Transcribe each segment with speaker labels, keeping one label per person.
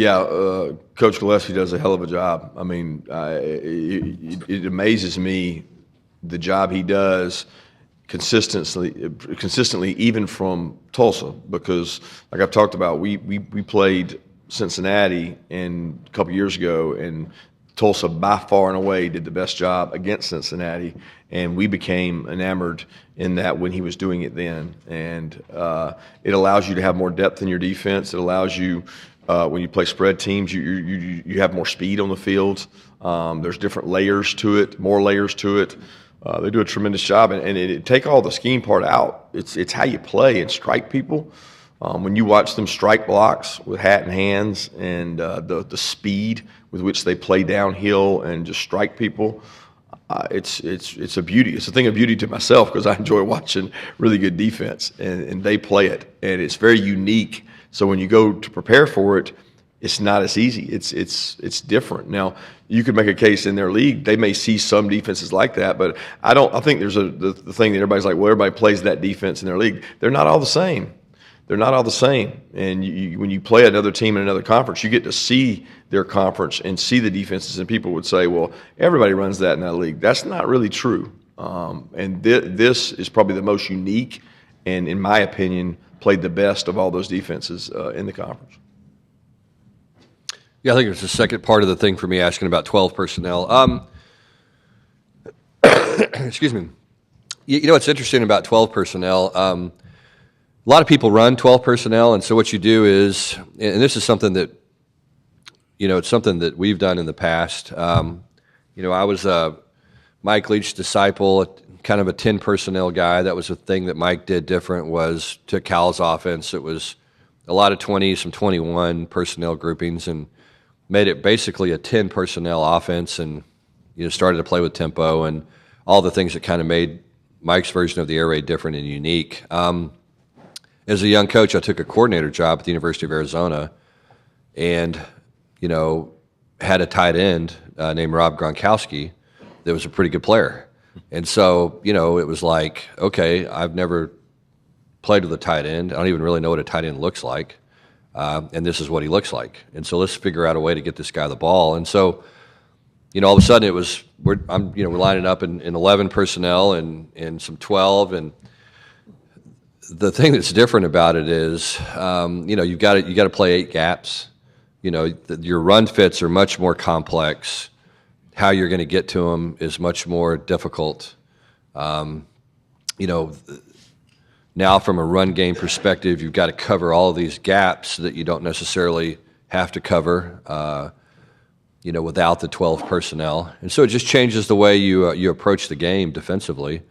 Speaker 1: Yeah, Coach Gillespie does a hell of a job. I mean, it amazes me the job he does consistently, even from Tulsa, because like I've talked about, we played Cincinnati a couple years ago, and Tulsa by far and away did the best job against Cincinnati, and we became enamored in that when he was doing it then. And it allows you to have more depth in your defense. It allows you, when you play spread teams, you have more speed on the field. There's different layers to it, more layers to it. They do a tremendous job, and it take all the scheme part out. It's how you play and strike people. When you watch them strike blocks with hat and hands, and the speed with which they play downhill and just strike people, it's a beauty. It's a thing of beauty to myself because I enjoy watching really good defense, and they play it, and it's very unique. So when you go to prepare for it, it's not as easy. It's different. Now, you could make a case in their league. They may see some defenses like that, but I don't. I think there's the thing that everybody's like, well, everybody plays that defense in their league. They're not all the same. They're not all the same. And when you play another team in another conference, you get to see their conference and see the defenses. And people would say, well, everybody runs that in that league. That's not really true. And this is probably the most unique, and in my opinion, played the best of all those defenses in the conference.
Speaker 2: Yeah, I think it's the second part of the thing for me asking about 12 personnel. Excuse me. You know what's interesting about 12 personnel? A lot of people run 12 personnel, and so what you do is, and this is something that, it's something that we've done in the past. I was Mike Leach's disciple, kind of a 10 personnel guy. That was a thing that Mike did different, was took Cal's offense. It was a lot of 20, some 21 personnel groupings, and made it basically a 10 personnel offense, and started to play with tempo and all the things that kind of made Mike's version of the air raid different and unique. As a young coach, I took a coordinator job at the University of Arizona, and had a tight end named Rob Gronkowski that was a pretty good player. And so it was like, okay, I've never played with a tight end. I don't even really know what a tight end looks like. And this is what he looks like. And so let's figure out a way to get this guy the ball. And so, all of a sudden we're lining up in 11 personnel and some 12. And the thing that's different about it is, you got to play 8 gaps. Your run fits are much more complex. How you're going to get to them is much more difficult. Now, from a run game perspective, you've got to cover all of these gaps that you don't necessarily have to cover, without the 12 personnel. And so it just changes the way you approach the game defensively.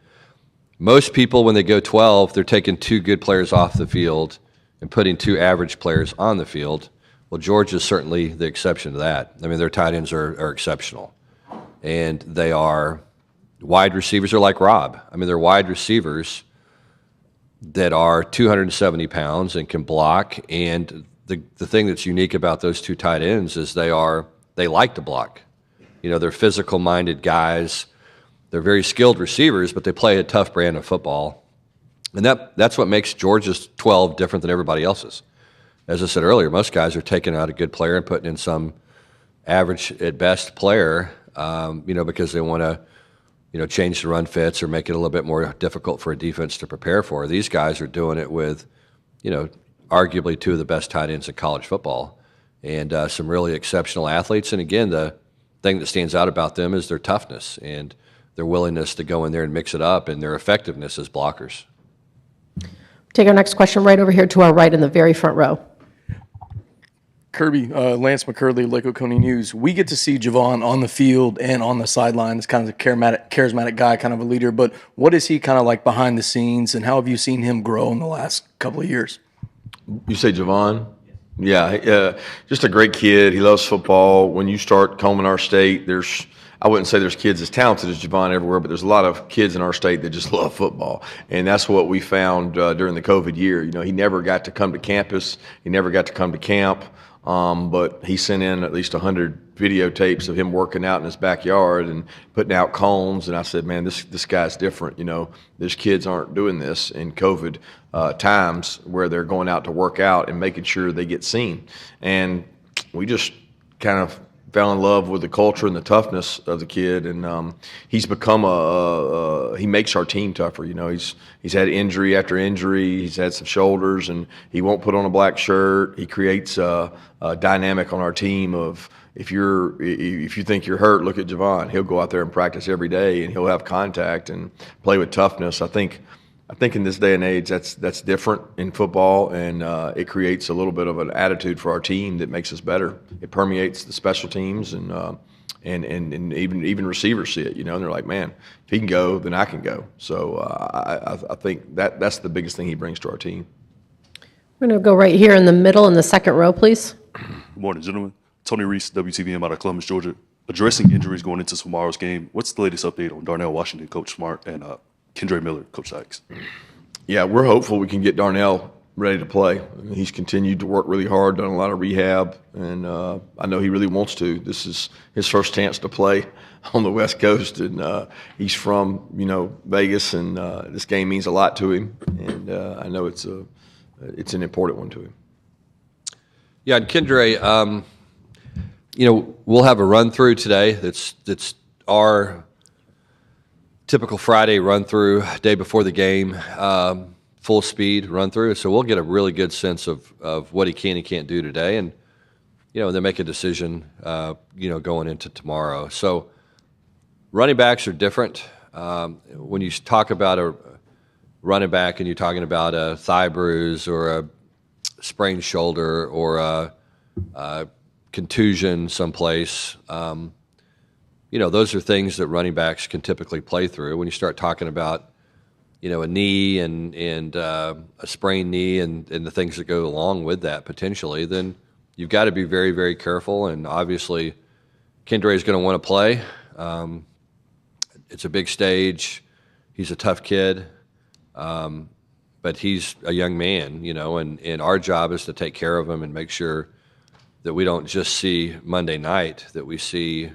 Speaker 2: Most people, when they go 12, they're taking 2 good players off the field and putting 2 average players on the field. Well, Georgia is certainly the exception to that. I mean, their tight ends are exceptional. And they are wide receivers are like Rob. I mean, they're wide receivers that are 270 pounds and can block. And the thing that's unique about those 2 tight ends is they like to block. They're physical-minded guys. They're very skilled receivers, but they play a tough brand of football. And that's what makes Georgia's 12 different than everybody else's. As I said earlier, most guys are taking out a good player and putting in some average at best player, because they want to change the run fits or make it a little bit more difficult for a defense to prepare for. These guys are doing it with, arguably 2 of the best tight ends in college football and some really exceptional athletes. And again, the thing that stands out about them is their toughness and their willingness to go in there and mix it up and their effectiveness as blockers.
Speaker 3: Take our next question right over here to our right in the very front row.
Speaker 4: Kirby, Lance McCurley, Lake Oconee News. We get to see Javon on the field and on the sideline as kind of a charismatic guy, kind of a leader. But what is he kind of like behind the scenes, and how have you seen him grow in the last couple of years?
Speaker 1: You say Javon? Yeah, just a great kid. He loves football. When you start combing our state, I wouldn't say there's kids as talented as Javon everywhere, but there's a lot of kids in our state that just love football. And that's what we found during the COVID year. He never got to come to campus. He never got to come to camp. But he sent in at least 100 videotapes of him working out in his backyard and putting out cones. And I said, man, this guy's different. These kids aren't doing this in COVID times where they're going out to work out and making sure they get seen. And we just kind of fell in love with the culture and the toughness of the kid, and he's become he makes our team tougher. You know, he's had injury after injury. He's had some shoulders, and he won't put on a black shirt. He creates a dynamic on our team of if you think you're hurt, look at Javon. He'll go out there and practice every day, and he'll have contact and play with toughness. I think in this day and age, that's different in football, and it creates a little bit of an attitude for our team that makes us better. It permeates the special teams, and even receivers see it, you know, and they're like, man, if he can go, then I can go. So I think that's the biggest thing he brings to our team.
Speaker 3: We're going to go right here in the middle in the second row, please.
Speaker 5: Good morning, gentlemen. Tony Reese, WTVM out of Columbus, Georgia. Addressing injuries going into tomorrow's game, what's the latest update on Darnell Washington, Coach Smart, and Kendre Miller, Coach Dykes?
Speaker 1: Yeah, we're hopeful we can get Darnell ready to play. He's continued to work really hard, done a lot of rehab, and I know he really wants to. This is his first chance to play on the West Coast, and he's from, you know, Vegas, and this game means a lot to him, and I know it's an important one to him.
Speaker 2: Yeah, and Kendre, you know, we'll have a run-through today. That's our typical Friday run-through, day before the game, full speed run-through. So we'll get a really good sense of what he can and can't do today, and you know, then make a decision, you know, going into tomorrow. So running backs are different. When you talk about a running back and you're talking about a thigh bruise or a sprained shoulder or a contusion someplace, you know, those are things that running backs can typically play through. When you start talking about, you know, a knee and a sprained knee and the things that go along with that potentially, then you've got to be very, very careful. And obviously, Kendre is going to want to play. It's a big stage. He's a tough kid, but he's a young man, you know, and our job is to take care of him and make sure that we don't just see Monday night, that we see,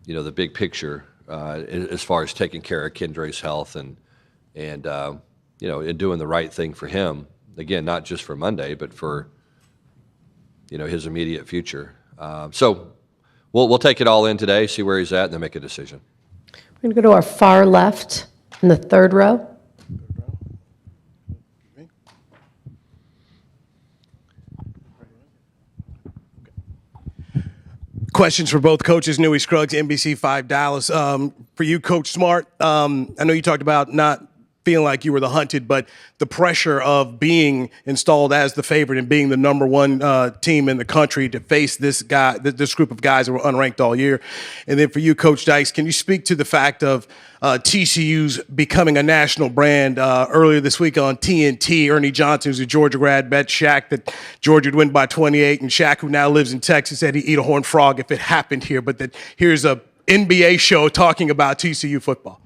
Speaker 2: you know, the big picture as far as taking care of Kendre's health and you know, and doing the right thing for him. Again, not just for Monday, but for, you know, his immediate future. So we'll take it all in today, see where he's at, and then make a decision.
Speaker 3: We're going to go to our far left in the third row.
Speaker 6: Questions for both coaches. Newey Scruggs, NBC5 Dallas. For you, Coach Smart, I know you talked about not feeling like you were the hunted, but the pressure of being installed as the favorite and being the number one team in the country to face this group of guys that were unranked all year. And then for you, Coach Dykes, can you speak to the fact of TCU's becoming a national brand? Earlier this week on TNT, Ernie Johnson, who's a Georgia grad, bet Shaq that Georgia would win by 28, and Shaq, who now lives in Texas, said he'd eat a horned frog if it happened here, but that here's a NBA show talking about TCU football.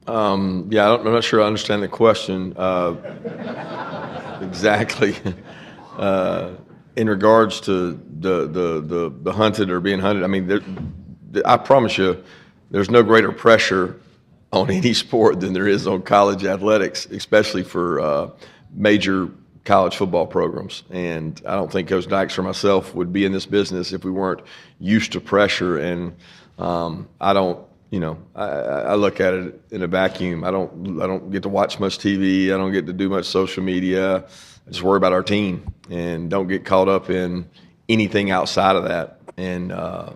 Speaker 1: Yeah, I'm not sure I understand the question exactly. In regards to the hunted or being hunted, I mean, I promise you, there's no greater pressure on any sport than there is on college athletics, especially for major college football programs. And I don't think Coach Dykes or myself would be in this business if we weren't used to pressure. And I don't. You know, I look at it in a vacuum. I don't get to watch much TV. I don't get to do much social media. I just worry about our team and don't get caught up in anything outside of that. And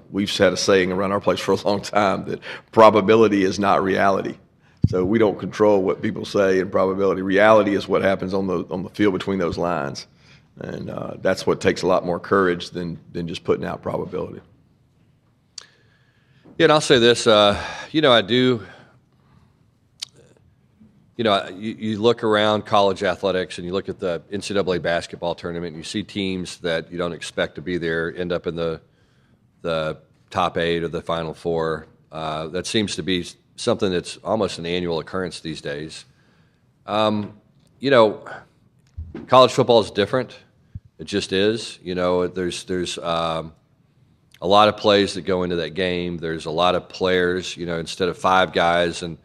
Speaker 1: we've had a saying around our place for a long time that probability is not reality. So we don't control what people say in probability. Reality is what happens on the field between those lines, and that's what takes a lot more courage than just putting out probability.
Speaker 2: Yeah, and I'll say this, you know, I do, you know, you look around college athletics and you look at the NCAA basketball tournament and you see teams that you don't expect to be there end up in the top 8 or the Final 4. That seems to be something that's almost an annual occurrence these days. You know, college football is different. It just is. You know, there's a lot of plays that go into that game. There's a lot of players, you know, instead of 5 guys and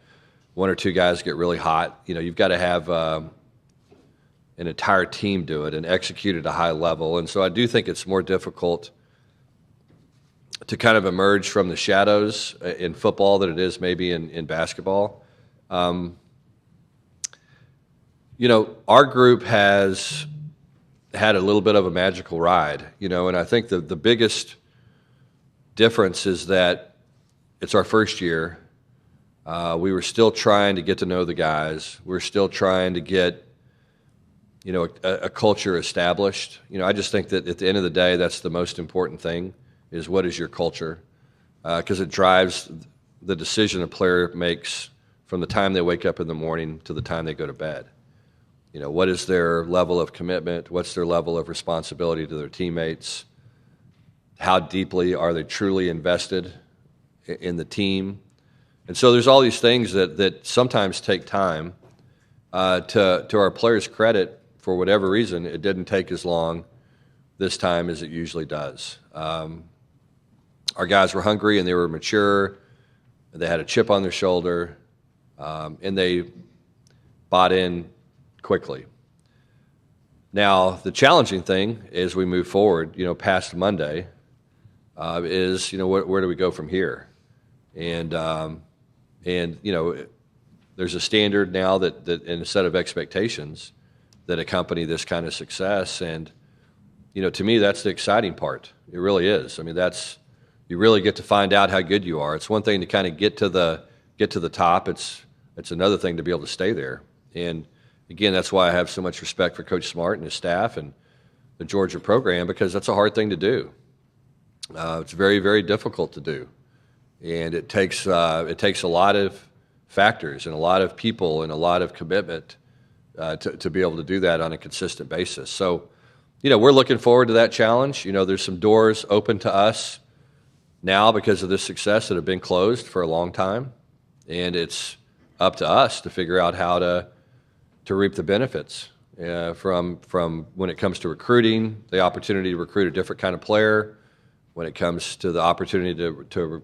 Speaker 2: 1 or 2 guys get really hot, you know, you've got to have, an entire team do it and execute at a high level. And so I do think it's more difficult to kind of emerge from the shadows in football than it is maybe in basketball. You know, our group has had a little bit of a magical ride, you know, and I think the biggest difference is that it's our first year. We were still trying to get to know the guys. We're still trying to get, you know, a culture established. You know, I just think that at the end of the day, that's the most important thing, is what is your culture? Because it drives the decision a player makes from the time they wake up in the morning to the time they go to bed. You know, what is their level of commitment? What's their level of responsibility to their teammates? How deeply are they truly invested in the team? And so there's all these things that sometimes take time. To our players' credit, for whatever reason, it didn't take as long this time as it usually does. Our guys were hungry and they were mature. They had a chip on their shoulder, and they bought in quickly. Now, the challenging thing as we move forward, you know, past Monday, is, you know, where do we go from here? And you know, there's a standard now that and a set of expectations that accompany this kind of success. And, you know, to me, that's the exciting part. It really is. I mean, you really get to find out how good you are. It's one thing to kind of get to the top. It's another thing to be able to stay there. And again, that's why I have so much respect for Coach Smart and his staff and the Georgia program, because that's a hard thing to do. It's very, very difficult to do. And it takes a lot of factors and a lot of people and a lot of commitment to be able to do that on a consistent basis. So, you know, we're looking forward to that challenge. You know, there's some doors open to us now because of this success that have been closed for a long time, and it's up to us to figure out how to reap the benefits from when it comes to recruiting, the opportunity to recruit a different kind of player, when it comes to the opportunity to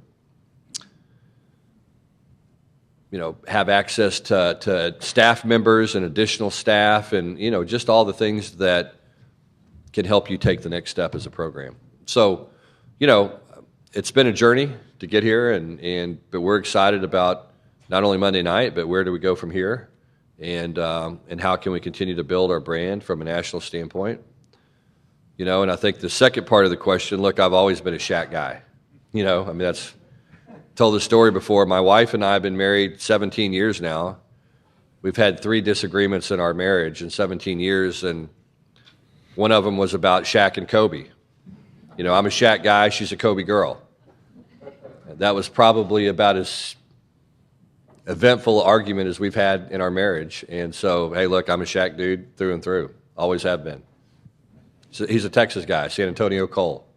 Speaker 2: you know, have access to staff members and additional staff, and, you know, just all the things that can help you take the next step as a program. So, you know, it's been a journey to get here, but we're excited about not only Monday night, but where do we go from here, and how can we continue to build our brand from a national standpoint. You know, and I think the second part of the question, look, I've always been a Shaq guy. You know, I mean, told the story before. My wife and I have been married 17 years now. We've had 3 disagreements in our marriage in 17 years, and one of them was about Shaq and Kobe. You know, I'm a Shaq guy, she's a Kobe girl. That was probably about as eventful argument as we've had in our marriage. And so, hey, look, I'm a Shaq dude through and through. Always have been. So he's a Texas guy, San Antonio Cole.